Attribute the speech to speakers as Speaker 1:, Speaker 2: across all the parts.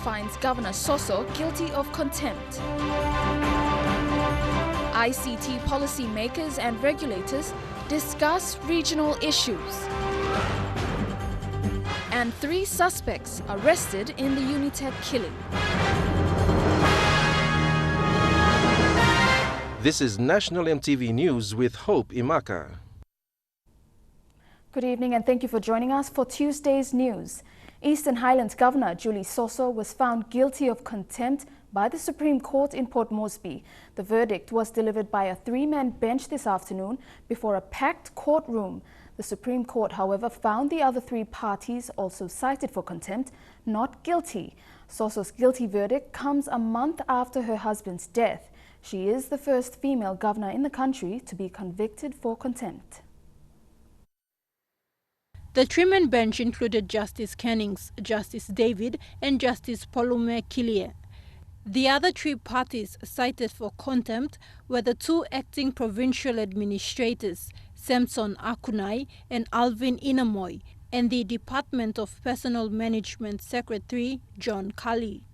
Speaker 1: finds Governor Soso guilty of contempt. ICT policymakers and regulators discuss regional issues. And 3 suspects arrested in the Unitech killing.
Speaker 2: This is National EMTV News with Hope Imaka.
Speaker 3: Good evening and thank you for joining us for Tuesday's news. Eastern Highlands Governor Julie Soso was found guilty of contempt by the Supreme Court in Port Moresby. The verdict was delivered by a 3-man bench this afternoon before a packed courtroom. The Supreme Court, however, found the other 3 parties also cited for contempt not guilty. Soso's guilty verdict comes a month after her husband's death. She is the first female governor in the country to be convicted for contempt.
Speaker 4: The 3-man bench included Justice Cannings, Justice David and Justice Polume Kilie. The other 3 parties cited for contempt were the 2 acting provincial administrators, Samson Akunai and Alvin Inamoy, and the Department of Personal Management Secretary, John Kali.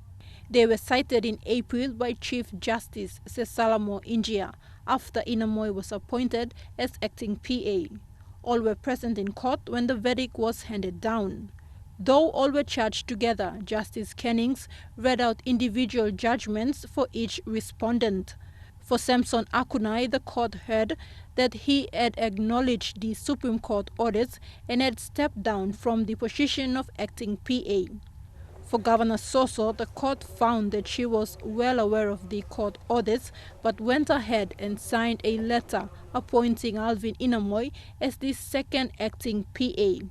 Speaker 4: They were cited in April by Chief Justice Sesalamo Injia after Inamoy was appointed as acting PA. All were present in court when the verdict was handed down. Though all were charged together, Justice Cannings read out individual judgments for each respondent. For Samson Akunai, the court heard that he had acknowledged the Supreme Court orders and had stepped down from the position of acting PA. For Governor Soso, the court found that she was well aware of the court orders but went ahead and signed a letter appointing Alvin Inamoy as the 2nd acting PA.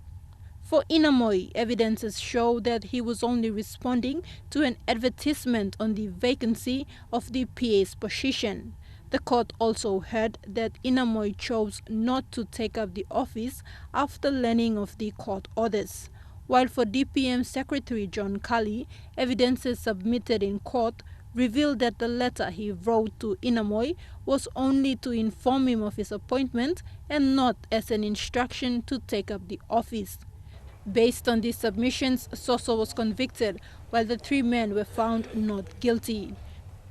Speaker 4: For Inamoy, evidences show that he was only responding to an advertisement on the vacancy of the PA's position. The court also heard that Inamoy chose not to take up the office after learning of the court orders. While for DPM Secretary John Kali, evidences submitted in court revealed that the letter he wrote to Inamoy was only to inform him of his appointment and not as an instruction to take up the office. Based on these submissions, Soso was convicted, while the 3 men were found not guilty.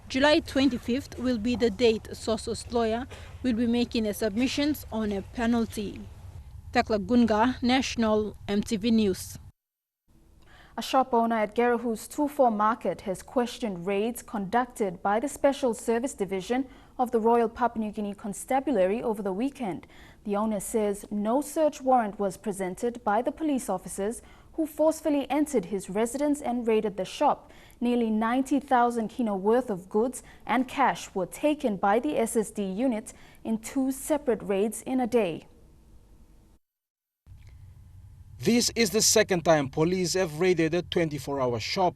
Speaker 4: July 25th will be the date Soso's lawyer will be making his submissions on a penalty. Tekla Gunga, National EMTV News.
Speaker 3: A shop owner at Gerahu's 2-4 market has questioned raids conducted by the Special Service Division of the Royal Papua New Guinea Constabulary over the weekend. The owner says no search warrant was presented by the police officers who forcefully entered his residence and raided the shop. Nearly 90,000 kino worth of goods and cash were taken by the SSD unit in 2 separate raids in a day.
Speaker 5: This is the 2nd time police have raided a 24-hour shop.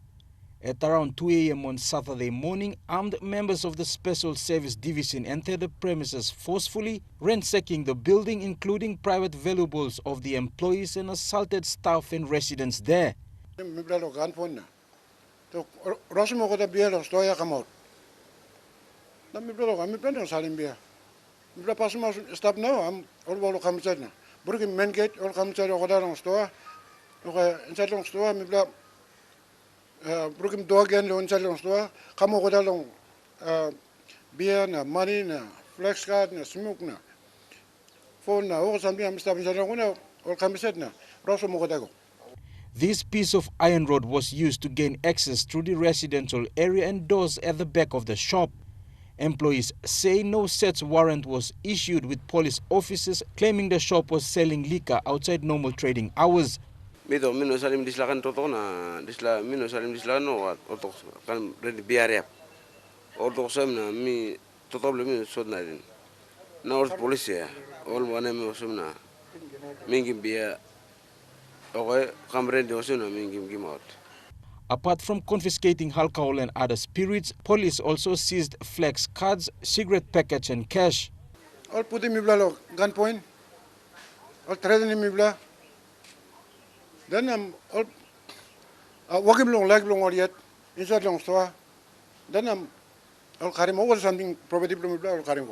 Speaker 5: At around 2 a.m. on Saturday morning, armed members of the Special Service Division entered the premises forcefully, ransacking the building, including private valuables of the employees, and assaulted staff and residents there.
Speaker 6: Burkin main gate or come to the store, or inside long store, Burkin dog and inside long store, come over along beer, money, flex card, smoke, phone, or something. I'm stopping or come set now.
Speaker 5: This piece of iron rod was used to gain access through the residential area and doors at the back of the shop. Employees say no search warrant was issued, with police officers claiming the shop was selling liquor outside normal trading hours. Apart from confiscating alcohol and other spirits, police also seized flex cards, cigarette packets and cash.
Speaker 6: All put him gunpoint, all threatening him. Then I'm all walking along like long or yet inside long store. Then I'm all carrying over something property from or carrying.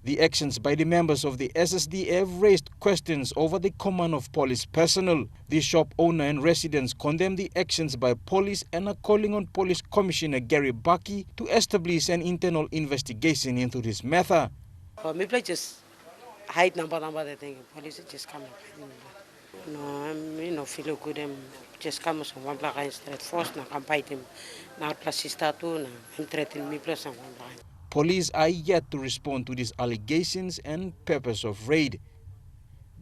Speaker 5: The actions by the members of the SSDF raised questions over the command of police personnel. The shop owner and residents condemned the actions by police and are calling on Police Commissioner Gary Bucky to establish an internal investigation into this matter.
Speaker 7: Maybe just hide number they think police just come. No, feel good. Just come from one black instead force na come fight him. Now plus sister too na him threaten me plus one black.
Speaker 5: Police are yet to respond to these allegations and purpose of raid.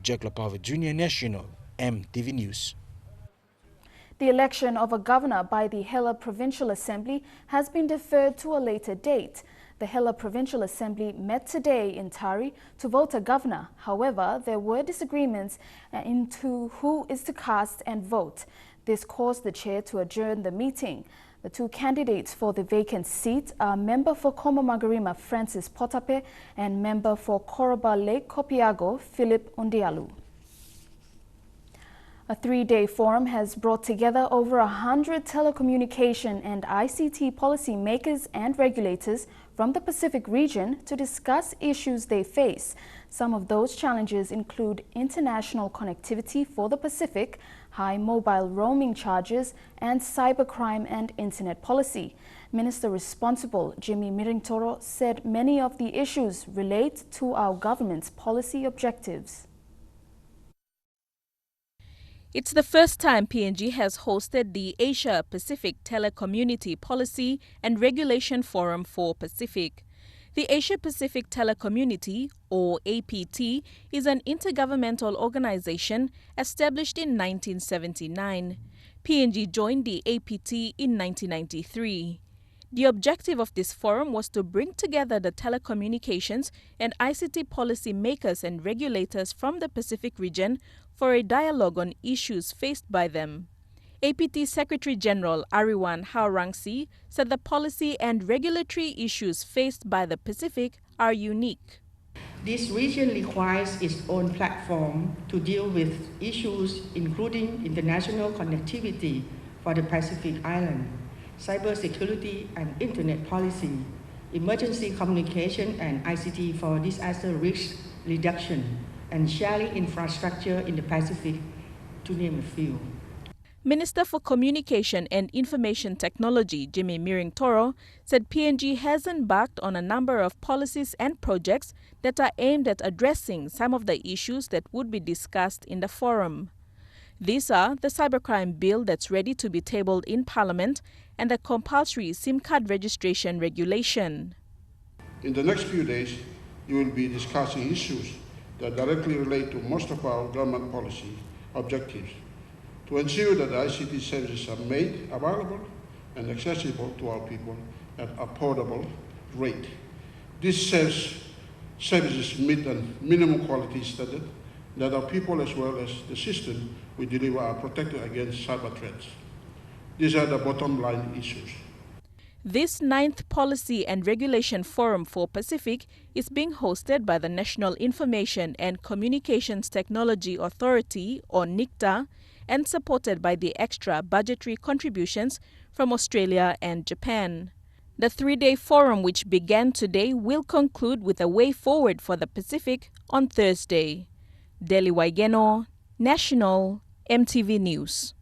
Speaker 5: Jack Lapava Jr. National, EMTV News.
Speaker 3: The election of a governor by the Hela Provincial Assembly has been deferred to a later date. The Hela Provincial Assembly met today in Tari to vote a governor. However, there were disagreements into who is to cast and vote. This caused the chair to adjourn the meeting. The two candidates for the vacant seat are member for Koma Magarima Francis Potape and member for Koroba Lake Kopiago Philip Undialu. A three-day forum has brought together over 100 telecommunication and ICT policy makers and regulators from the Pacific region to discuss issues they face. Some of those challenges include international connectivity for the Pacific, high mobile roaming charges, and cybercrime and internet policy. Minister responsible Jimmy Miringtoro said many of the issues relate to our government's policy objectives.
Speaker 1: It's the first time PNG has hosted the Asia-Pacific Telecommunity Policy and Regulation Forum for Pacific. The Asia-Pacific Telecommunity, or APT, is an intergovernmental organization established in 1979. PNG joined the APT in 1993. The objective of this forum was to bring together the telecommunications and ICT policy makers and regulators from the Pacific region for a dialogue on issues faced by them. APT Secretary General Ariwan Haurangsi said the policy and regulatory issues faced by the Pacific are unique.
Speaker 8: This region requires its own platform to deal with issues including international connectivity for the Pacific Island, cybersecurity and internet policy, emergency communication and ICT for disaster risk reduction, and sharing infrastructure in the Pacific, to name a few.
Speaker 1: Minister for Communication and Information Technology Jimmy Miringtoro said PNG has embarked on a number of policies and projects that are aimed at addressing some of the issues that would be discussed in the forum. These are the cybercrime bill that's ready to be tabled in Parliament and the compulsory SIM card registration regulation.
Speaker 6: In the next few days, you will be discussing issues that directly relate to most of our government policy objectives to ensure that the ICT services are made available and accessible to our people at affordable rate. These services meet a minimum quality standard that our people as well as the system we deliver are protected against cyber threats. These are the bottom line issues.
Speaker 1: This 9th Policy and Regulation Forum for Pacific is being hosted by the National Information and Communications Technology Authority, or NICTA, and supported by the extra budgetary contributions from Australia and Japan. The three-day forum, which began today, will conclude with a way forward for the Pacific on Thursday. Deli Waigeno, National, EMTV News.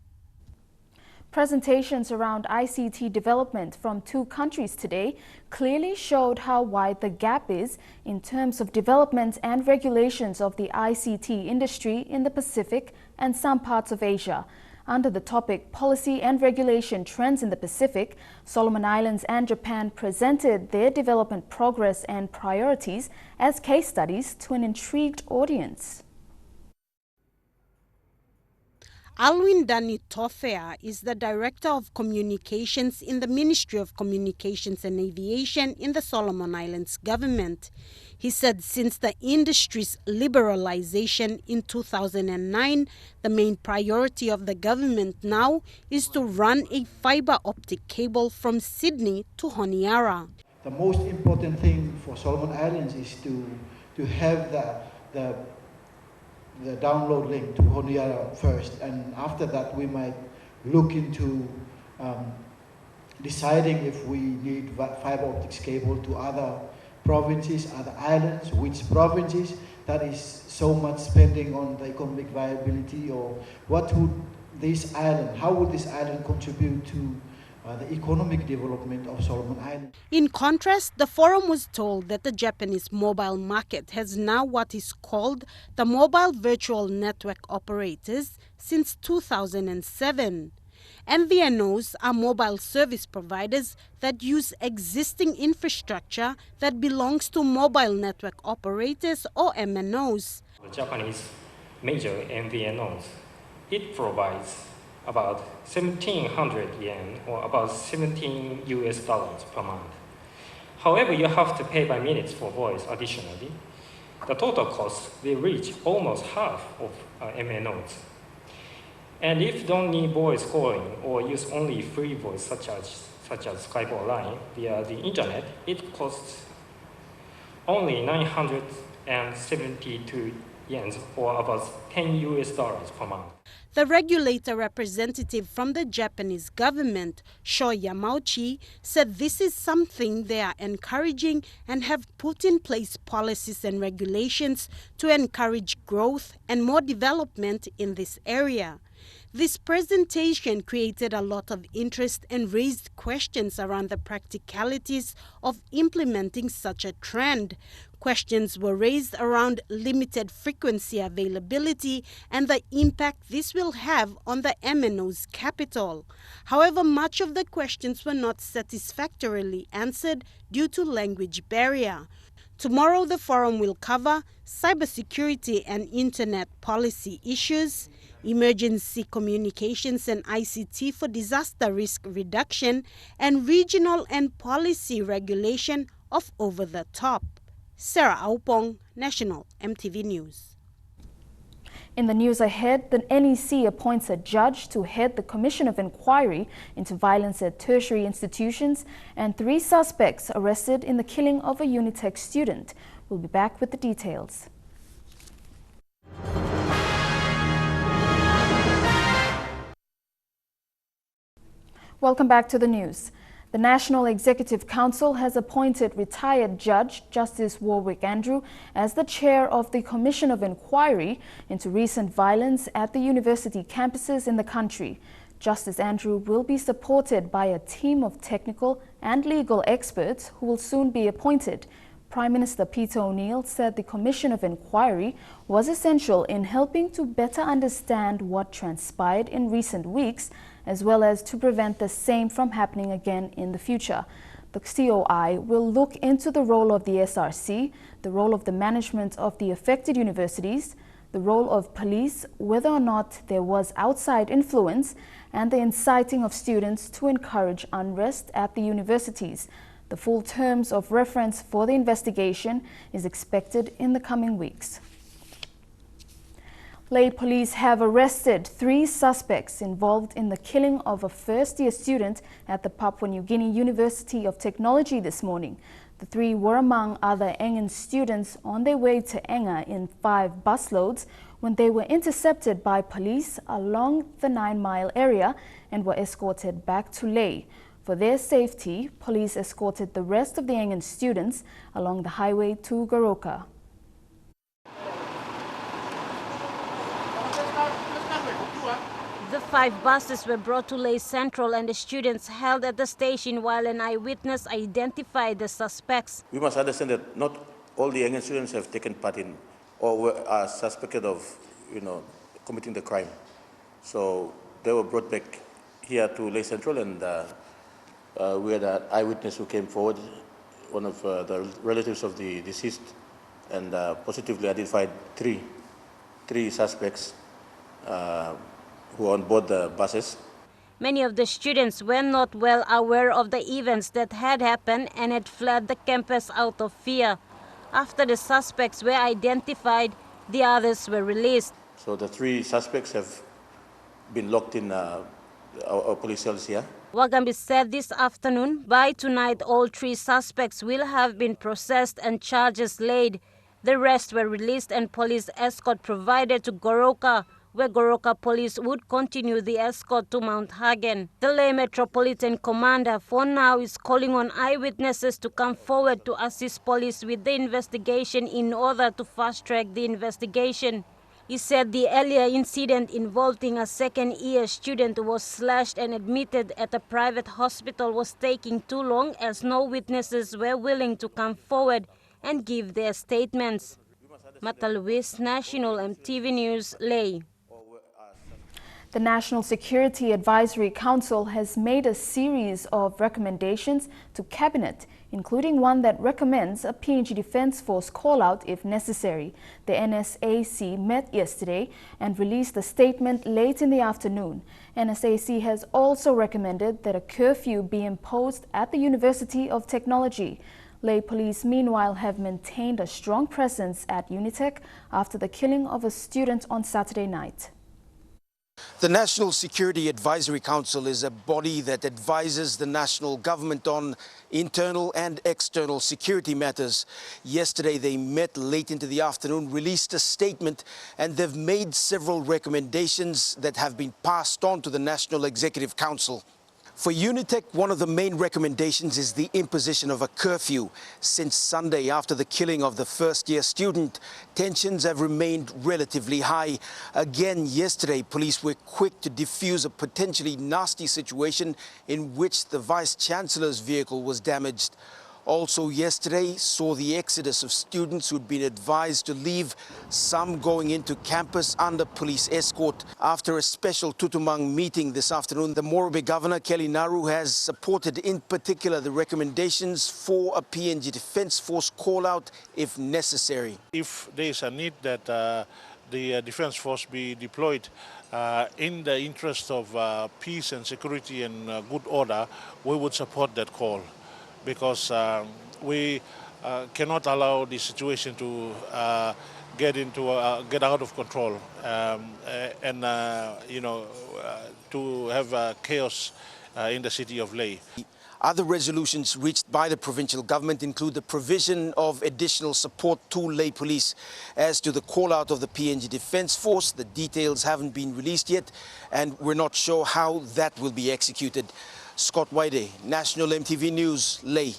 Speaker 3: Presentations around ICT development from two countries today clearly showed how wide the gap is in terms of development and regulations of the ICT industry in the Pacific and some parts of Asia. Under the topic Policy and Regulation Trends in the Pacific, Solomon Islands and Japan presented their development progress and priorities as case studies to an intrigued audience.
Speaker 9: Alwin Dani Tofea is the Director of Communications in the Ministry of Communications and Aviation in the Solomon Islands government. He said since the industry's liberalization in 2009, the main priority of the government now is to run a fiber optic cable from Sydney to Honiara.
Speaker 10: The most important thing for Solomon Islands is to have the download link to Honiara first, and after that we might look into deciding if we need fiber optics cable to other provinces, other islands, which provinces that is so much spending on the economic viability, or what would this island, how would this island contribute to the economic development of Solomon Islands.
Speaker 9: In contrast, the forum was told that the Japanese mobile market has now what is called the Mobile Virtual Network Operators since 2007. MVNOs are mobile service providers that use existing infrastructure that belongs to mobile network operators or MNOs.
Speaker 11: The Japanese major MVNOs, it provides about 1,700 yen or about $17 per month. However, you have to pay by minutes for voice additionally. The total cost will reach almost half of MNOs. And if you don't need voice calling or use only free voice such as Skype or Line via the internet, it costs only 972 yen or about $10 per month.
Speaker 9: The regulator representative from the Japanese government, Sho Yamauchi, said this is something they are encouraging and have put in place policies and regulations to encourage growth and more development in this area. This presentation created a lot of interest and raised questions around the practicalities of implementing such a trend. Questions were raised around limited frequency availability and the impact this will have on the MNO's capital. However, much of the questions were not satisfactorily answered due to language barrier. Tomorrow, the forum will cover cybersecurity and internet policy issues, emergency communications and ICT for disaster risk reduction, and regional and policy regulation of over-the-top. Sarah Aupong, National EMTV News.
Speaker 3: In the news ahead, the NEC appoints a judge to head the Commission of Inquiry into Violence at Tertiary Institutions, and 3 suspects arrested in the killing of a Unitech student. We'll be back with the details. Welcome back to the news. The National Executive Council has appointed retired Judge Justice Warwick Andrew as the chair of the Commission of Inquiry into recent violence at the university campuses in the country. Justice Andrew will be supported by a team of technical and legal experts who will soon be appointed. Prime Minister Peter O'Neill said the Commission of Inquiry was essential in helping to better understand what transpired in recent weeks, as well as to prevent the same from happening again in the future. The COI will look into the role of the SRC, the role of the management of the affected universities, the role of police, whether or not there was outside influence, and the inciting of students to encourage unrest at the universities. The full terms of reference for the investigation is expected in the coming weeks. Late police have arrested 3 suspects involved in the killing of a first-year student at the Papua New Guinea University of Technology this morning. The 3 were among other Engen students on their way to Enga in 5 busloads when they were intercepted by police along the 9-mile area and were escorted back to Lae. For their safety, police escorted the rest of the Engen students along the highway to Goroka.
Speaker 12: The 5 buses were brought to Lae Central and the students held at the station while an eyewitness identified the suspects.
Speaker 13: We must understand that not all the Engen students have taken part in or are suspected of, committing the crime. So they were brought back here to Lae Central, and we had an eyewitness who came forward, one of the relatives of the deceased, and positively identified three suspects who were on board the buses.
Speaker 12: Many of the students were not well aware of the events that had happened and had fled the campus out of fear. After the suspects were identified, the others were released.
Speaker 13: So the 3 suspects have been locked in our police cells here.
Speaker 12: Wagambi said this afternoon, by tonight all 3 suspects will have been processed and charges laid. The rest were released and police escort provided to Goroka, where Goroka police would continue the escort to Mount Hagen. The Leh Metropolitan Commander for now is calling on eyewitnesses to come forward to assist police with the investigation in order to fast-track the investigation. He said the earlier incident involving a second-year student who was slashed and admitted at a private hospital was taking too long as no witnesses were willing to come forward and give their statements. Mata Luis, National EMTV News, Leh.
Speaker 3: The National Security Advisory Council has made a series of recommendations to Cabinet, including one that recommends a PNG Defence Force call-out if necessary. The NSAC met yesterday and released a statement late in the afternoon. NSAC has also recommended that a curfew be imposed at the University of Technology. Leh Police, meanwhile, have maintained a strong presence at Unitech after the killing of a student on Saturday night.
Speaker 5: The National Security Advisory Council is a body that advises the national government on internal and external security matters. Yesterday they met late into the afternoon, released a statement, and they've made several recommendations that have been passed on to the National Executive Council. For Unitech, one of the main recommendations is the imposition of a curfew. Since Sunday, after the killing of the first-year student, tensions have remained relatively high. Again, yesterday, police were quick to defuse a potentially nasty situation in which the Vice-Chancellor's vehicle was damaged. Also yesterday saw the exodus of students who'd been advised to leave, some going into campus under police escort. After a special Tutumang meeting this afternoon, the Morobe Governor, Kelly Naru, has supported in particular the recommendations for a PNG Defence Force call-out if necessary.
Speaker 14: If there is a need that the Defence Force be deployed in the interest of peace and security and good order, we would support that call. Because we cannot allow the situation to get out of control and to have chaos in the city of Leh.
Speaker 5: Other resolutions reached by the provincial government include the provision of additional support to Leh Police. As to the call-out of the PNG Defence Force, the details haven't been released yet, and we're not sure how that will be executed. Scott Waide, National EMTV News, Leh.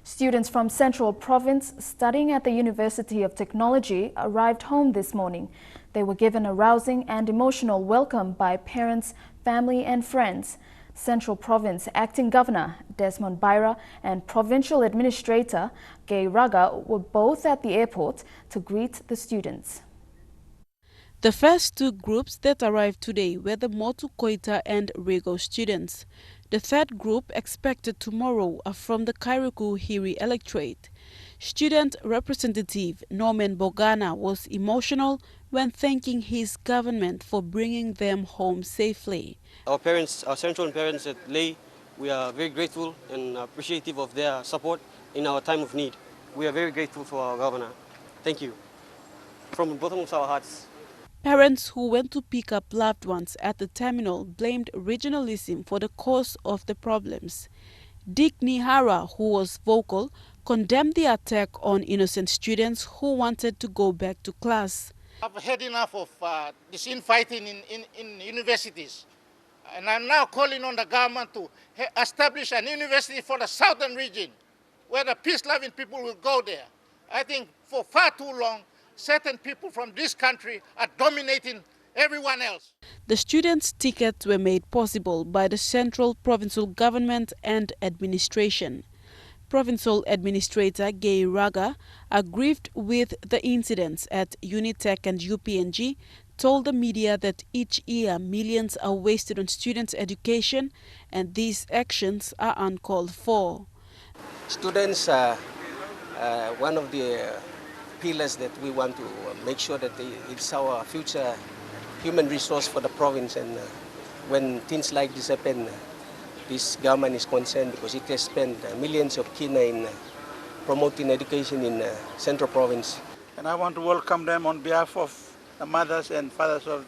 Speaker 3: Students from Central Province studying at the University of Technology arrived home this morning. They were given a rousing and emotional welcome by parents, family and friends. Central Province Acting Governor Desmond Baira and Provincial Administrator Gay Raga were both at the airport to greet the students.
Speaker 15: The first two groups that arrived today were the Motu Koita and Rego students. The third group, expected tomorrow, are from the Kairuku Hiri electorate. Student representative Norman Bogana was emotional when thanking his government for bringing them home safely.
Speaker 16: Our parents, our Central parents at Leh, we are very grateful and appreciative of their support in our time of need. We are very grateful for our governor. Thank you. From the bottom of our hearts.
Speaker 15: Parents who went to pick up loved ones at the terminal blamed regionalism for the cause of the problems. Dick Nihara, who was vocal, condemned the attack on innocent students who wanted to go back to class.
Speaker 17: I've had enough of this infighting in universities. And I'm now calling on the government to establish an university for the southern region where the peace-loving people will go there. I think for far too long, certain people from this country are dominating everyone else.
Speaker 15: The students' tickets were made possible by the Central Provincial Government and Administration. Provincial Administrator Gay Raga, aggrieved with the incidents at Unitech and UPNG, told the media that each year millions are wasted on students' education and these actions are uncalled for.
Speaker 16: Students are one of the pillars that we want to make sure that it's our future human resource for the province, and when things like this happen, this government is concerned because it has spent millions of kina in promoting education in Central Province.
Speaker 10: And I want to welcome them on behalf of the mothers and fathers of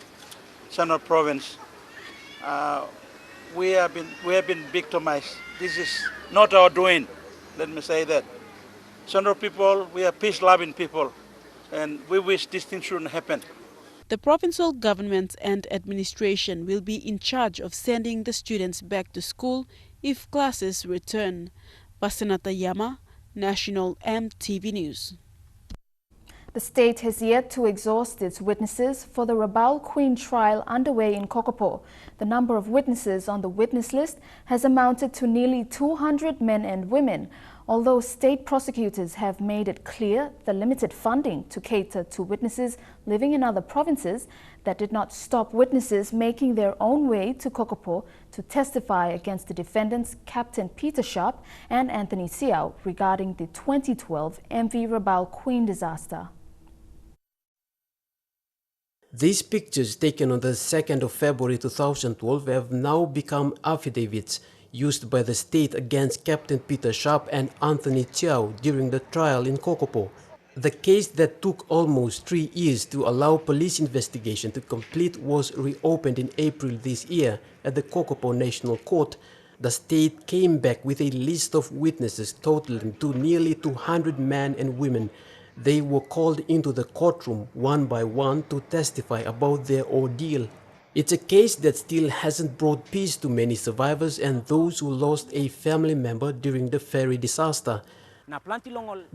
Speaker 10: Central Province. We have been victimized. This is not our doing, let me say that. Central people, we are peace-loving people, and we wish this thing shouldn't happen.
Speaker 15: The provincial government and administration will be in charge of sending the students back to school if classes return. Basanata Yama, National EMTV News.
Speaker 3: The state has yet to exhaust its witnesses for the Rabaul Queen trial underway in Kokopo. The number of witnesses on the witness list has amounted to nearly 200 men and women, although state prosecutors have made it clear the limited funding to cater to witnesses living in other provinces that did not stop witnesses making their own way to Kokopo to testify against the defendants Captain Peter Sharp and Anthony Siao regarding the 2012 MV Rabaul Queen disaster.
Speaker 18: These pictures taken on the 2nd of February 2012 have now become affidavits used by the state against Captain Peter Sharp and Anthony Chiao during the trial in Kokopo. The case that took almost 3 years to allow police investigation to complete was reopened in April this year at the Kokopo National Court. The state came back with a list of witnesses totaling to nearly 200 men and women. They were called into the courtroom one by one to testify about their ordeal. It's a case that still hasn't brought peace to many survivors and those who lost a family member during the ferry disaster.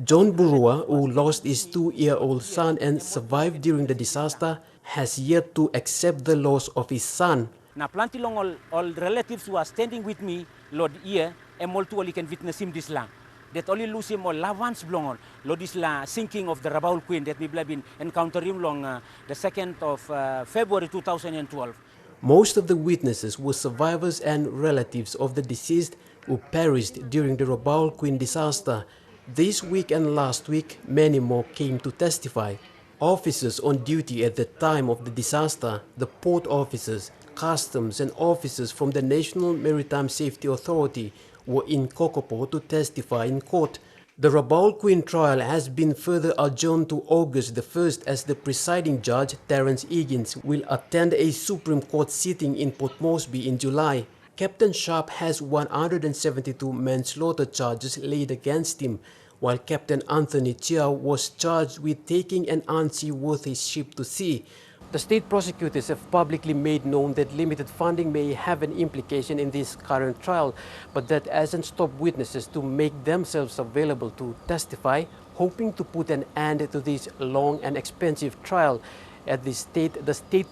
Speaker 18: John Burua, who lost his 2-year-old son and survived during the disaster, has yet to accept the loss of his son.
Speaker 19: All relatives who are standing with me, Lord, here, and all can witness him this lang. That only lose him or loved ones belong Lord is la sinking of the Rabaul Queen that we have been encountering long the 2nd of February 2012.
Speaker 18: Most of the witnesses were survivors and relatives of the deceased who perished during the Rabaul Queen disaster. This week and last week, many more came to testify. Officers on duty at the time of the disaster, the port officers, customs and officers from the National Maritime Safety Authority were in Kokopo to testify in court. The Rabaul Queen trial has been further adjourned to August the 1st as the presiding judge, Terence Higgins, will attend a Supreme Court sitting in Port Moresby in July. Captain Sharp has 172 manslaughter charges laid against him, while Captain Anthony Chiao was charged with taking an unseaworthy ship to sea. The state prosecutors have publicly made known that limited funding may have an implication in this current trial, but that hasn't stopped witnesses to make themselves available to testify, hoping to put an end to this long and expensive trial. At the state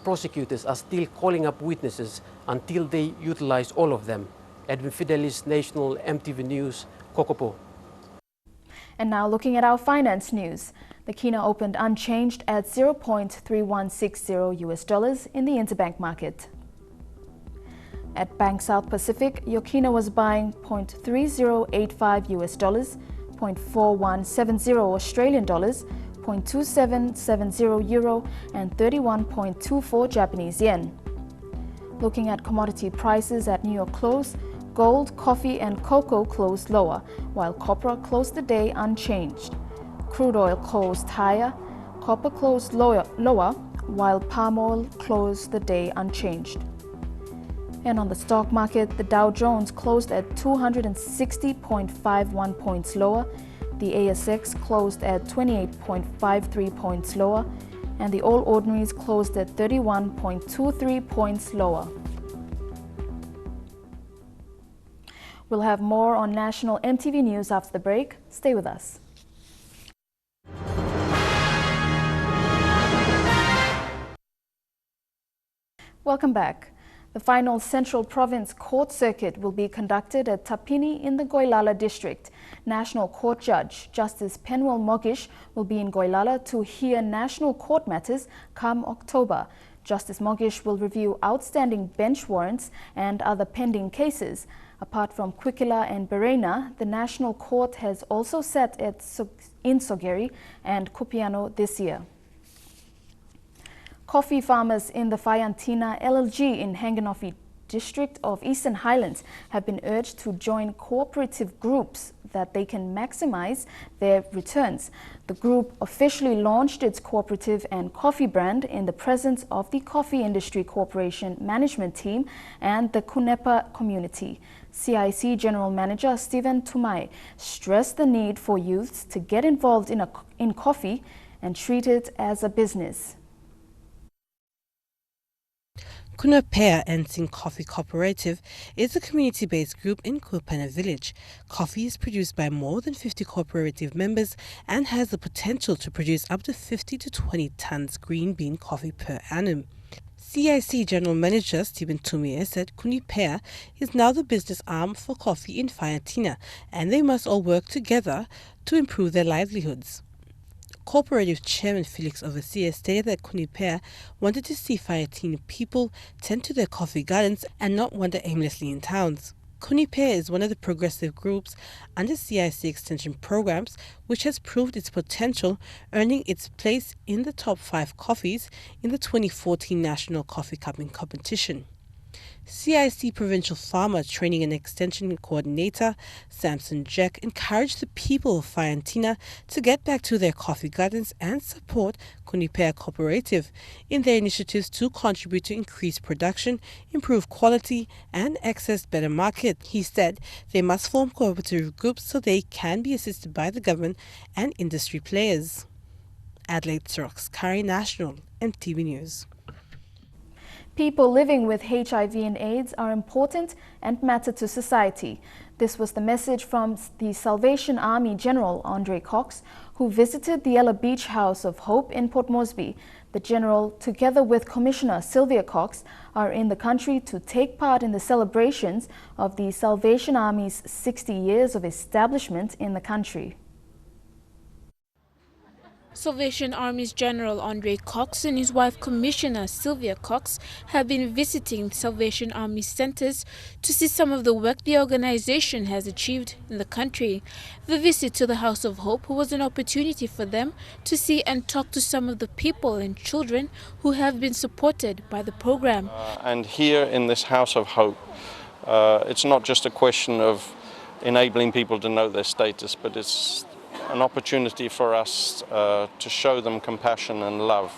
Speaker 18: prosecutors are still calling up witnesses until they utilize all of them. Edwin Fidelis, National EMTV News, Kokopo.
Speaker 3: And now looking at our finance news. The kina opened unchanged at $0.3160 US in the interbank market. At Bank South Pacific, your kina was buying $0.3085 US, $0.4170 Australian dollars, $0.2770 euro, and 31.24 Japanese yen. Looking at commodity prices at New York close, gold, coffee, and cocoa closed lower, while copper closed the day unchanged. Crude oil closed higher, copper closed lower, while palm oil closed the day unchanged. And on the stock market, the Dow Jones closed at 260.51 points lower, the ASX closed at 28.53 points lower, and the All Ordinaries closed at 31.23 points lower. We'll have more on National EMTV News after the break. Stay with us. Welcome back. The final Central Province Court Circuit will be conducted at Tapini in the Goilala district. National Court Judge Justice Penwell Mogish will be in Goilala to hear national court matters come October. Justice Mogish will review outstanding bench warrants and other pending cases. Apart from Kwikila and Berena, the National Court has also sat in Sogeri and Kupiano this year. Coffee farmers in the Fayantina LLG in Hanganofi district of Eastern Highlands have been urged to join cooperative groups that they can maximize their returns. The group officially launched its cooperative and coffee brand in the presence of the Coffee Industry Corporation management team and the Kunepa community. CIC General Manager Stephen Tumai stressed the need for youths to get involved in coffee and treat it as a business.
Speaker 20: Kunapea Ensing Coffee Cooperative is a community-based group in Kupana village. Coffee is produced by more than 50 cooperative members and has the potential to produce up to 50 to 20 tons green bean coffee per annum. CIC General Manager Stephen Tumie said Kunipea is now the business arm for coffee in Fayatina and they must all work together to improve their livelihoods. Cooperative Chairman Felix Overseer stated that Kunipea wanted to see Fayatina people tend to their coffee gardens and not wander aimlessly in towns. Kunipea is one of the progressive groups under CIC extension programs which has proved its potential, earning its place in the top 5 coffees in the 2014 National Coffee Cupping Competition. CIC Provincial Farmer Training and Extension Coordinator Samson Jack encouraged the people of Fayantina to get back to their coffee gardens and support Kunipea Cooperative in their initiatives to contribute to increased production, improve quality and access better market. He said they must form cooperative groups so they can be assisted by the government and industry players. Adelaide Sorox, Kari National, EMTV News.
Speaker 3: People living with HIV and AIDS are important and matter to society. This was the message from the Salvation Army General Andre Cox, who visited the Ella Beach House of Hope in Port Moresby. The General, together with Commissioner Sylvia Cox, are in the country to take part in the celebrations of the Salvation Army's 60 years of establishment in the country.
Speaker 21: Salvation Army's General Andre Cox and his wife Commissioner Sylvia Cox have been visiting Salvation Army centers to see some of the work the organization has achieved in the country. The visit to the House of Hope was an opportunity for them to see and talk to some of the people and children who have been supported by the program.
Speaker 22: And here in this House of Hope, it's not just a question of enabling people to know their status, but it's an opportunity for us to show them compassion and love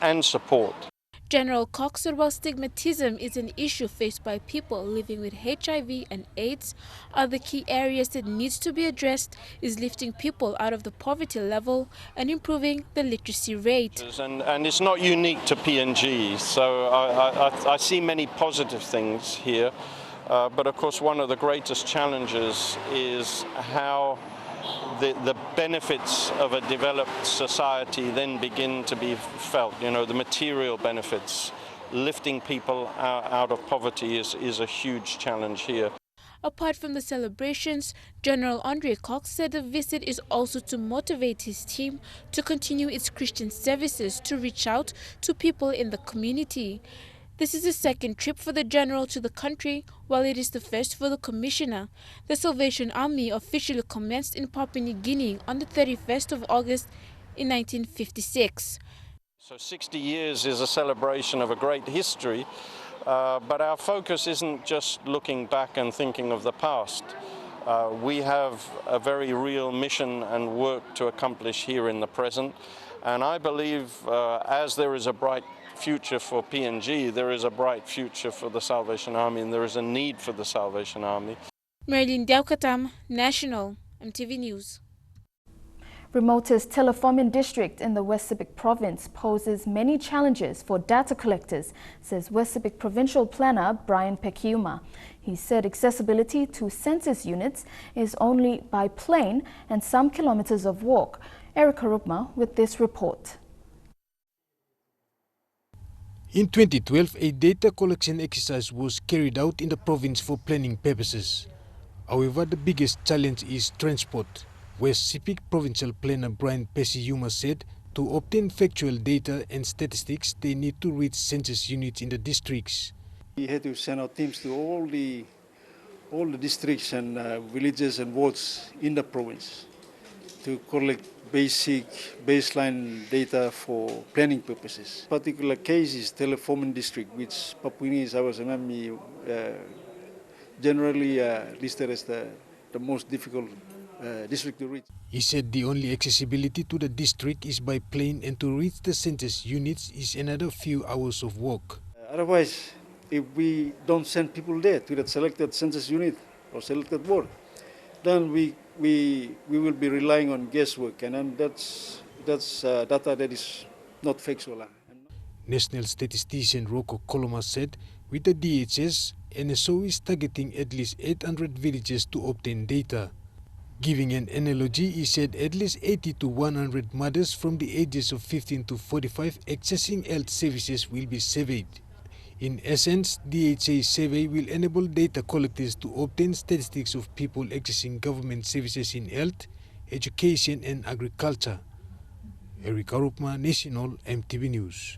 Speaker 22: and support.
Speaker 21: General Cox said while stigmatism is an issue faced by people living with HIV and AIDS, other key areas that needs to be addressed is lifting people out of the poverty level and improving the literacy rate.
Speaker 22: And it's not unique to PNG, so I see many positive things here, but of course one of the greatest challenges is how the benefits of a developed society then begin to be felt. You know, the material benefits, lifting people out of poverty is a huge challenge here.
Speaker 21: Apart from the celebrations, General Andre Cox said the visit is also to motivate his team to continue its Christian services to reach out to people in the community. This is the second trip for the General to the country, while it is the first for the Commissioner. The Salvation Army officially commenced in Papua New Guinea on the 31st of August in 1956.
Speaker 22: So 60 years is a celebration of a great history, but our focus isn't just looking back and thinking of the past. We have a very real mission and work to accomplish here in the present, and I believe as there is a bright future for PNG, there is a bright future for the Salvation Army, and there is a need for the Salvation Army.
Speaker 21: Marilyn Diaukatam, National, EMTV News.
Speaker 3: Remotest Telefomin district in the West Sepik province poses many challenges for data collectors, says West Sepik Provincial Planner Brian Pekiuma. He said accessibility to census units is only by plane and some kilometers of walk. Erica Rupma with this report.
Speaker 5: In 2012, a data collection exercise was carried out in the province for planning purposes. However, the biggest challenge is transport. West Sepik Provincial Planner Brian Pekiuma said to obtain factual data and statistics, they need to reach census units in the districts.
Speaker 23: We had to send out teams to all the districts and villages and wards in the province to collect baseline data for planning purposes. Particular case is Telefomin district, which Papuini is our generally listed as the most difficult district to reach.
Speaker 5: He said the only accessibility to the district is by plane, and to reach the census units is another few hours of walk.
Speaker 23: Otherwise, if we don't send people there to that selected census unit or selected ward, then we will be relying on guesswork, and then that's data that is not factual.
Speaker 5: National statistician Rocco Coloma said with the DHS, NSO is targeting at least 800 villages to obtain data. Giving an analogy, he said at least 80 to 100 mothers from the ages of 15 to 45 accessing health services will be surveyed. In essence, DHA's survey will enable data collectors to obtain statistics of people accessing government services in health, education and agriculture. Eric Arupma, National EMTV News.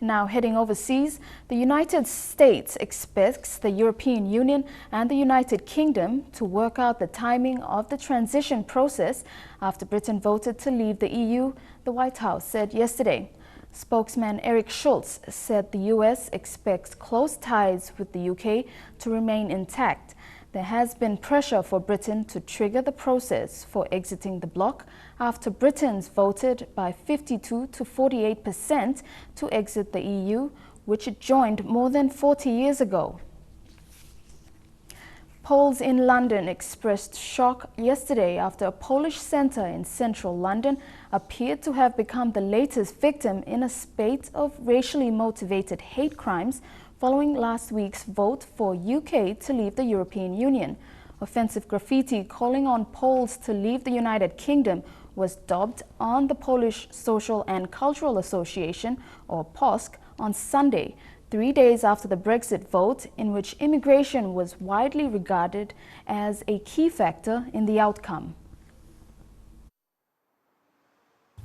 Speaker 3: Now heading overseas, the United States expects the European Union and the United Kingdom to work out the timing of the transition process after Britain voted to leave the EU, the White House said yesterday. Spokesman Eric Schultz said the US expects close ties with the UK to remain intact. There has been pressure for Britain to trigger the process for exiting the bloc after Britons voted by 52 to 48% to exit the EU, which it joined more than 40 years ago. Poles in London expressed shock yesterday after a Polish centre in central London appeared to have become the latest victim in a spate of racially motivated hate crimes following last week's vote for UK to leave the European Union. Offensive graffiti calling on Poles to leave the United Kingdom was daubed on the Polish Social and Cultural Association, or POSC, on Sunday, 3 days after the Brexit vote, in which immigration was widely regarded as a key factor in the outcome.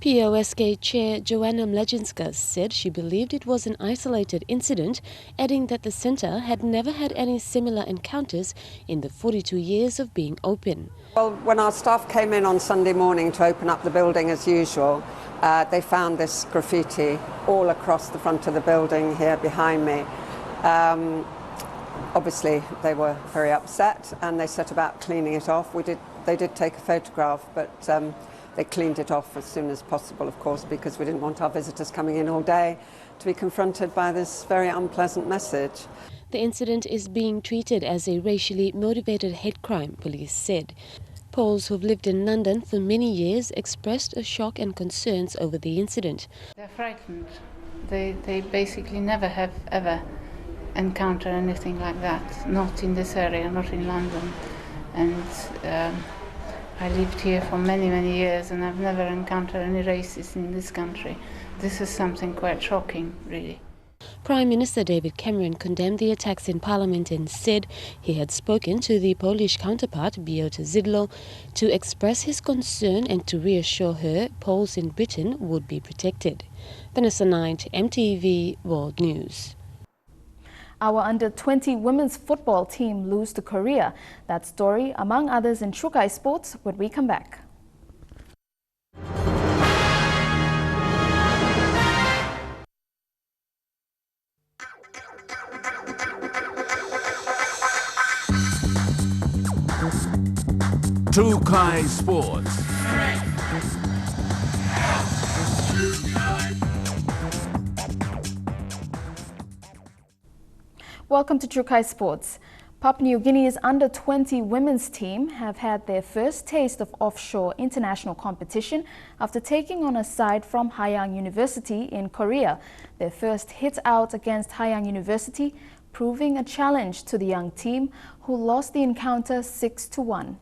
Speaker 2: POSK Chair Joanna Mleczynska said she believed it was an isolated incident, adding that the centre had never had any similar encounters in the 42 years of being open.
Speaker 4: Well, when our staff came in on Sunday morning to open up the building as usual, they found this graffiti all across the front of the building here behind me. Obviously, they were very upset and they set about cleaning it off. They did take a photograph, but they cleaned it off as soon as possible, of course, because we didn't want our visitors coming in all day to be confronted by this very unpleasant message.
Speaker 2: The incident is being treated as a racially motivated hate crime, police said. Poles who've lived in London for many years expressed a shock and concerns over the incident.
Speaker 7: They're frightened. They basically never have ever encountered anything like that, not in this area, not in London. And I lived here for many, many years and I've never encountered any racists in this country. This is something quite shocking, really.
Speaker 2: Prime Minister David Cameron condemned the attacks in Parliament and said he had spoken to the Polish counterpart, Beata Szydło, to express his concern and to reassure her Poles in Britain would be protected. Vanessa Knight, EMTV World News.
Speaker 3: Our under-20 women's football team lose to Korea. That story, among others, in Trukai Sports when we come back.
Speaker 24: Trukai Sports.
Speaker 3: Welcome to Trukai Sports. Papua New Guinea's under-20 women's team have had their first taste of offshore international competition after taking on a side from Hayang University in Korea. Their first hit out against Hayang University, proving a challenge to the young team, who lost the encounter 6-1.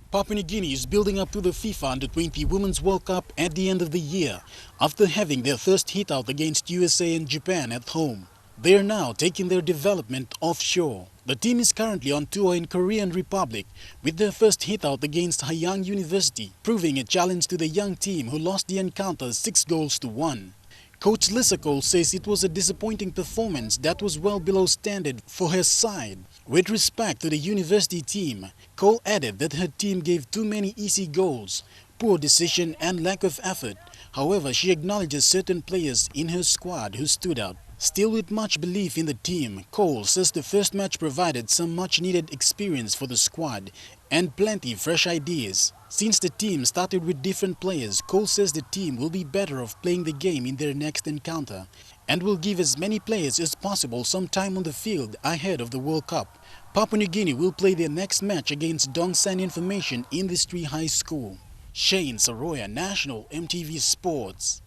Speaker 5: Papua New Guinea is building up to the FIFA Under-20 Women's World Cup at the end of the year, after having their first hit-out against USA and Japan at home. They are now taking their development offshore. The team is currently on tour in Korean Republic, with their first hit-out against Hayang University, proving a challenge to the young team who lost the encounter 6-1. Coach Lisa Cole says it was a disappointing performance that was well below standard for her side. With respect to the university team, Cole added that her team gave too many easy goals, poor decision and lack of effort. However, she acknowledges certain players in her squad who stood out. Still with much belief in the team, Cole says the first match provided some much-needed experience for the squad and plenty fresh ideas. Since the team started with different players, Cole says the team will be better off playing the game in their next encounter and will give as many players as possible some time on the field ahead of the World Cup. Papua New Guinea will play their next match against Dongsan Information Industry High School. Shane Saroya, National EMTV Sports.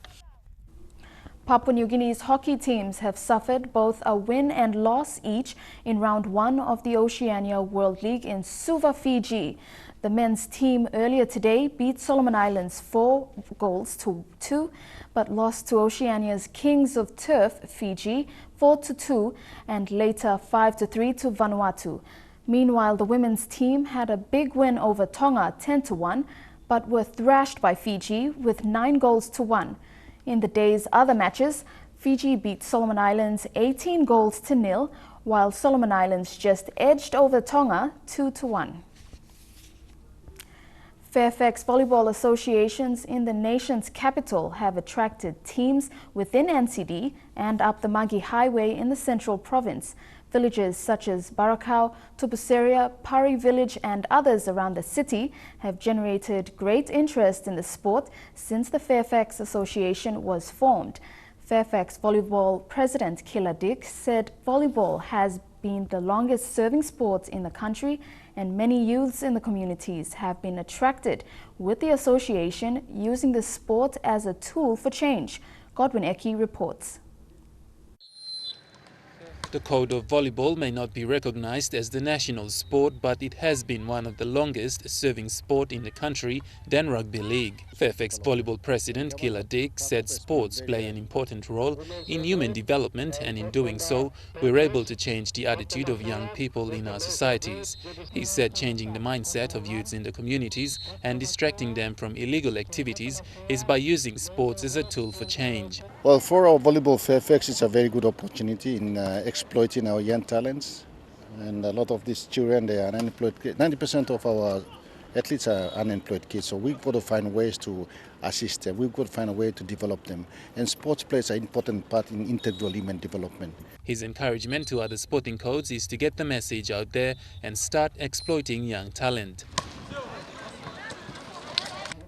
Speaker 3: Papua New Guinea's hockey teams have suffered both a win and loss each in round 1 of the Oceania World League in Suva, Fiji. The men's team earlier today beat Solomon Islands 4-2, but lost to Oceania's Kings of Turf, Fiji, 4-2, and later 5-3 to Vanuatu. Meanwhile, the women's team had a big win over Tonga, 10-1, but were thrashed by Fiji with 9-1. In the day's other matches, Fiji beat Solomon Islands 18-0, while Solomon Islands just edged over Tonga 2-1. Fairfax volleyball associations in the nation's capital have attracted teams within NCD and up the Magi Highway in the Central Province. Villages such as Barakau, Tupuseria, Pari Village and others around the city have generated great interest in the sport since the Fairfax Association was formed. Fairfax Volleyball President Hela said volleyball has been the longest serving sport in the country and many youths in the communities have been attracted with the association using the sport as a tool for change. Godwin Eki reports.
Speaker 1: The code of volleyball may not be recognized as the national sport, but it has been one of the longest serving sport in the country than Rugby League. Fairfax Volleyball President Kila Dick said sports play an important role in human development, and in doing so, we're able to change the attitude of young people in our societies. He said changing the mindset of youths in the communities and distracting them from illegal activities is by using sports as a tool for change.
Speaker 6: Well, for our volleyball Fairfax, it's a very good opportunity in exploiting our young talents. And a lot of these children, they are unemployed. 90% of our athletes are unemployed kids. So we've got to find ways to assist them. We've got to find a way to develop them. And sports plays an important part in integral human development.
Speaker 1: His encouragement to other sporting codes is to get the message out there and start exploiting young talent.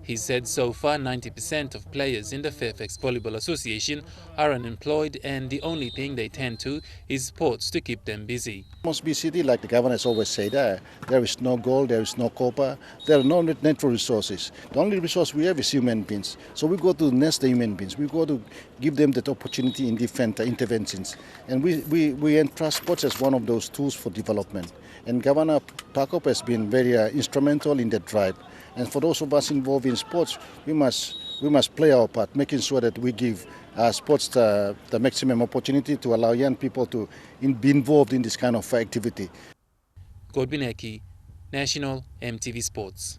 Speaker 1: He said so far 90% of players in the Fairfax Volleyball Association are unemployed, and the only thing they tend to is sports to keep them busy.
Speaker 6: Must be city, like the governor has always said, there is no gold, there is no copper, there are no natural resources. The only resource we have is human beings. So we got to nurse the human beings. We got to give them that opportunity in different interventions. And we entrust sports as one of those tools for development. And Governor Pakop has been very instrumental in that drive. And for those of us involved in sports, we must play our part, making sure that we give sports the maximum opportunity to allow young people to be involved in this kind of activity.
Speaker 1: Godwin Eki, National EMTV Sports.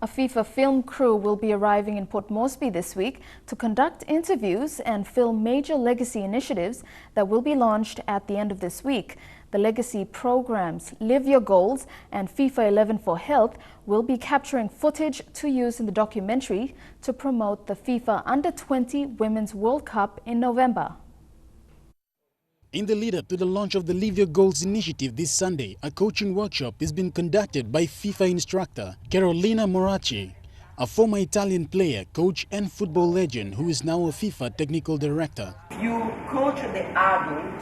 Speaker 3: A FIFA film crew will be arriving in Port Moresby this week to conduct interviews and film major legacy initiatives that will be launched at the end of this week. The legacy programs Live Your Goals and FIFA 11 for Health will be capturing footage to use in the documentary to promote the FIFA Under-20 Women's World Cup in November.
Speaker 5: In the lead-up to the launch of the Live Your Goals initiative this Sunday, a coaching workshop is being conducted by FIFA instructor Carolina Moraci, a former Italian player, coach and football legend who is now a FIFA technical director.
Speaker 8: If you coach the adult,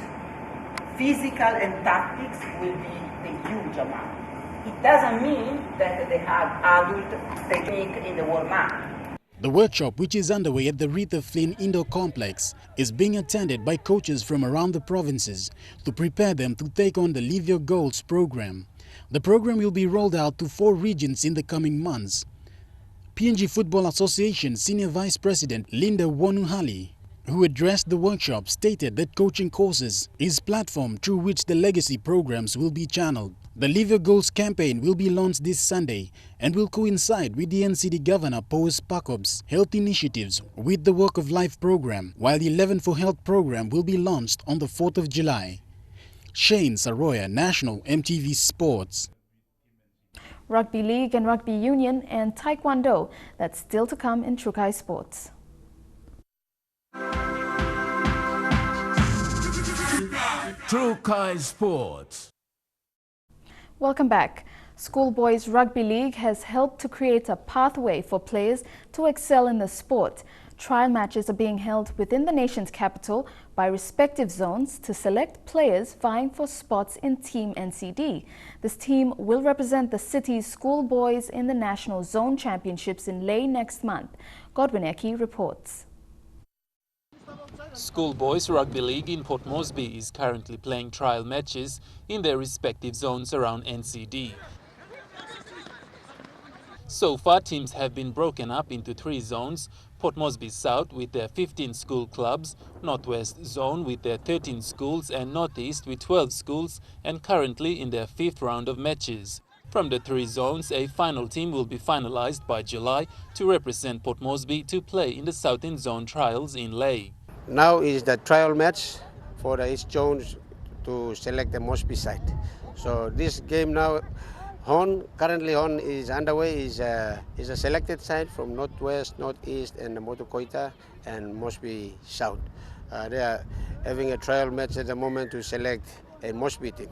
Speaker 8: physical and tactics will be the huge amount. It doesn't mean that they have adult technique in the warm-up.
Speaker 5: The workshop, which is underway at the Rita Flynn Indoor Complex, is being attended by coaches from around the provinces to prepare them to take on the Live Your Goals program. The program will be rolled out to 4 regions in the coming months. PNG Football Association Senior Vice President Linda Wonuhali, who addressed the workshop, stated that coaching courses is a platform through which the legacy programs will be channeled. The Live Your Goals campaign will be launched this Sunday and will coincide with the NCD Governor Post-Brexit's health initiatives with the Work of Life program, while the 11 for Health program will be launched on the 4th of July. Shane Saroya, National EMTV Sports.
Speaker 3: Rugby League and Rugby Union and Taekwondo, that's still to come in Trukai Sports.
Speaker 24: Trukai Sports.
Speaker 3: Welcome back. Schoolboys Rugby League has helped to create a pathway for players to excel in the sport. Trial matches are being held within the nation's capital by respective zones to select players vying for spots in Team NCD. This team will represent the city's schoolboys in the National Zone Championships in Leh next month. Godwin Eki reports.
Speaker 1: Schoolboys Rugby League in Port Moresby is currently playing trial matches in their respective zones around NCD. So far, teams have been broken up into 3 zones: Port Moresby South with their 15 school clubs, Northwest Zone with their 13 schools, and Northeast with 12 schools, and currently in their 5th round of matches. From the 3 zones, a final team will be finalized by July to represent Port Moresby to play in the Southern Zone trials in Leh.
Speaker 9: Now is the trial match for the East Zones to select the Moresby side. So this game now, currently Horn is underway, is a selected side from Northwest, Northeast, and Motokoita and Moresby South. They are having a trial match at the moment to select a Moresby team.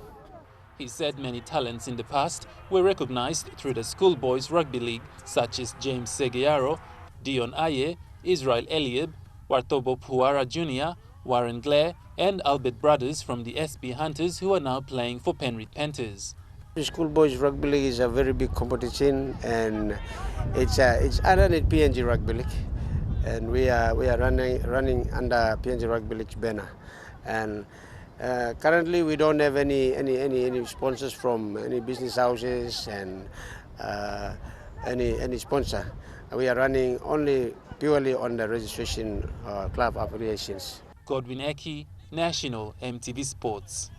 Speaker 1: He said many talents in the past were recognized through the Schoolboys Rugby League, such as James Seguiaro, Dion Aye, Israel Eliab, Wartobo Puara Jr., Warren Glare, and Albert Brothers from the SB Hunters, who are now playing for Penrith Panthers.
Speaker 9: The Schoolboys Rugby League is a very big competition, and it's under the PNG Rugby League, and we are running under PNG Rugby League's banner. And currently we don't have any sponsors from any business houses and any sponsor. We are running only purely on the registration club affiliations.
Speaker 1: Godwin Eki, National EMTV Sports.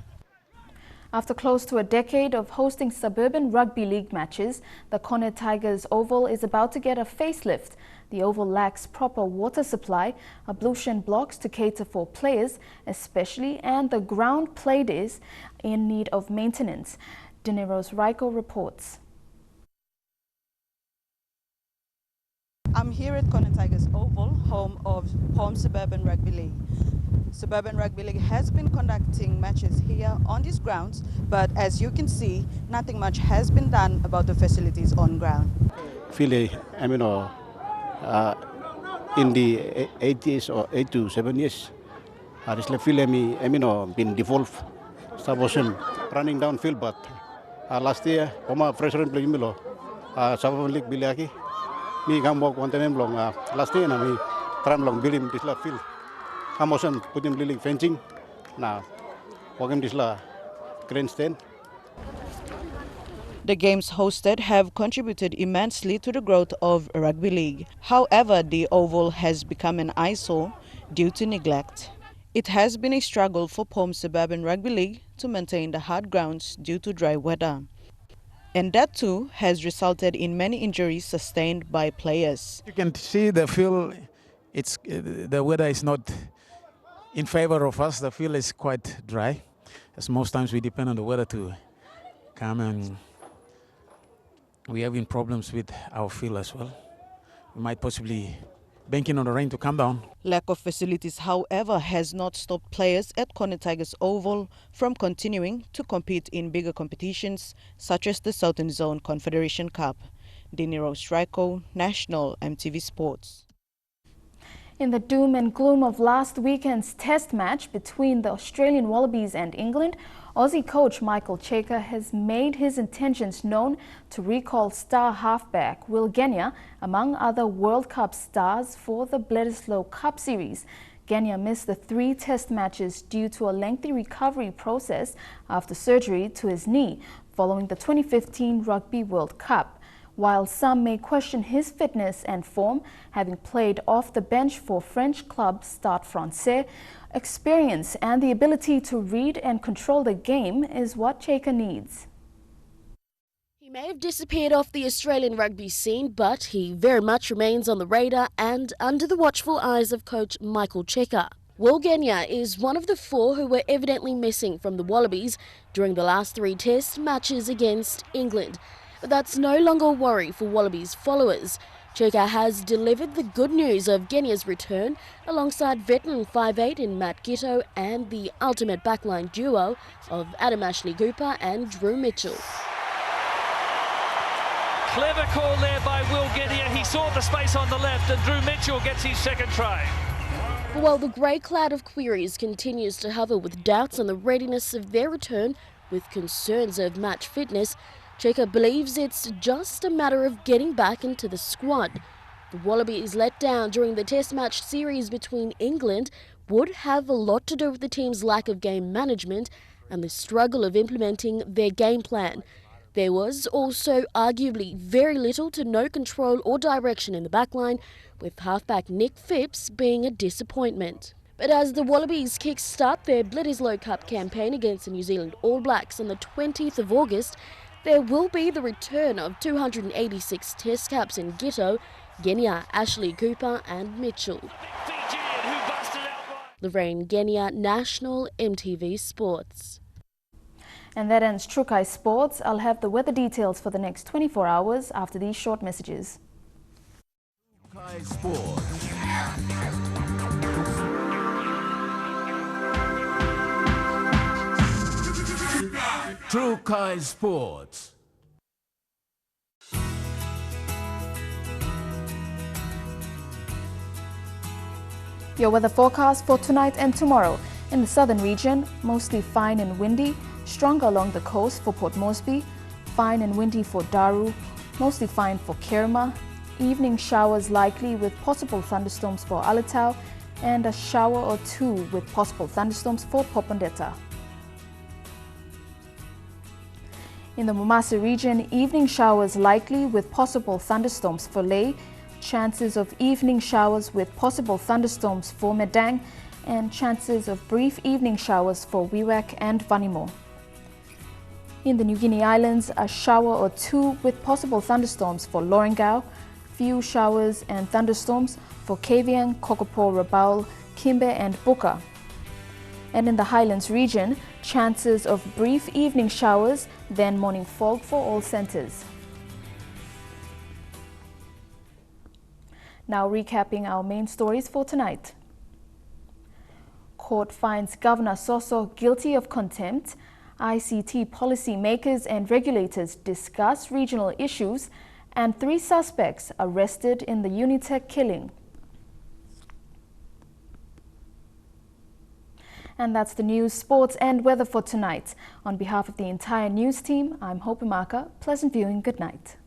Speaker 3: After close to a decade of hosting suburban rugby league matches, the Conne Tigers Oval is about to get a facelift. The Oval lacks proper water supply, ablution blocks to cater for players especially, and the ground played is in need of maintenance. Dineros Raiko reports.
Speaker 11: I'm here at Conne Tigers Oval, home Suburban Rugby League. Suburban Rugby League has been conducting matches here on these grounds, but as you can see, nothing much has been done about the facilities on ground.
Speaker 13: In the 80s or 8 to 7 years, this film been devolved. Starboard running downfield, but last year, freshman playing below, Suburban League Biliaki. Me come walk one time long. Last year, me tram long building this la field. Hamosan put him building fencing. Now, walking this la grandstand.
Speaker 11: The games hosted have contributed immensely to the growth of rugby league. However, the Oval has become an eyesore due to neglect. It has been a struggle for Pom Suburban Rugby League to maintain the hard grounds due to dry weather. And that too has resulted in many injuries sustained by players.
Speaker 24: You can see the field, the weather is not in favor of us. The field is quite dry, as most times we depend on the weather to come, and we're having problems with our field as well. We might possibly banking on the rain to come down.
Speaker 11: Lack of facilities, however, has not stopped players at Conne Tigers Oval from continuing to compete in bigger competitions such as the Southern Zone Confederation Cup. Dinero Straiko, National EMTV Sports.
Speaker 3: In the doom and gloom of last weekend's test match between the Australian Wallabies and England, Aussie coach Michael Cheika has made his intentions known to recall star halfback Will Genia, among other World Cup stars, for the Bledisloe Cup Series. Genia missed the 3 test matches due to a lengthy recovery process after surgery to his knee following the 2015 Rugby World Cup. While some may question his fitness and form, having played off the bench for French club Stade Francais, experience and the ability to read and control the game is what Cheika needs.
Speaker 25: He may have disappeared off the Australian rugby scene, but he very much remains on the radar and under the watchful eyes of coach Michael Cheika. Will Genia is one of the 4 who were evidently missing from the Wallabies during the last 3 test matches against England. But that's no longer a worry for Wallabies followers. Cheika has delivered the good news of Genia's return alongside veteran 5'8" in Matt Giteau and the ultimate backline duo of Adam Ashley Cooper and Drew Mitchell.
Speaker 10: Clever call there by Will Genia. He saw the space on the left, and Drew Mitchell gets his second try.
Speaker 25: While the grey cloud of queries continues to hover with doubts on the readiness of their return, with concerns of match fitness, Cheka believes it's just a matter of getting back into the squad. The Wallabies let down during the Test match series between England would have a lot to do with the team's lack of game management and the struggle of implementing their game plan. There was also arguably very little to no control or direction in the backline, with halfback Nick Phipps being a disappointment. But as the Wallabies kick-start their Bledisloe Cup campaign against the New Zealand All Blacks on the 20th of August, there will be the return of 286 Test caps in Giteau, Genia, Ashley Cooper and Mitchell. Lorraine Genia, National EMTV Sports.
Speaker 3: And that ends Trukai Sports. I'll have the weather details for the next 24 hours after these short messages.
Speaker 12: Trukai Sports. Trukai Sports.
Speaker 3: Your weather forecast for tonight and tomorrow. In the southern region, mostly fine and windy, stronger along the coast for Port Moresby, fine and windy for Daru, mostly fine for Kerma, evening showers likely with possible thunderstorms for Alatau, and a shower or two with possible thunderstorms for Popondetta. In the Momasa region, evening showers likely with possible thunderstorms for Lae, chances of evening showers with possible thunderstorms for Medang, and chances of brief evening showers for Wewak and Vanimo. In the New Guinea Islands, a shower or two with possible thunderstorms for Lorengau, few showers and thunderstorms for Kavieng, Kokopo, Rabaul, Kimbe and Buka. And in the Highlands region, chances of brief evening showers, then morning fog for all centres. Now recapping our main stories for tonight. Court finds Governor Soso guilty of contempt. ICT policy makers and regulators discuss regional issues, and 3 suspects arrested in the Unitech killing. And that's the news, sports and weather for tonight. On behalf of the entire news team, I'm Hope Imaka. Pleasant viewing. Good night.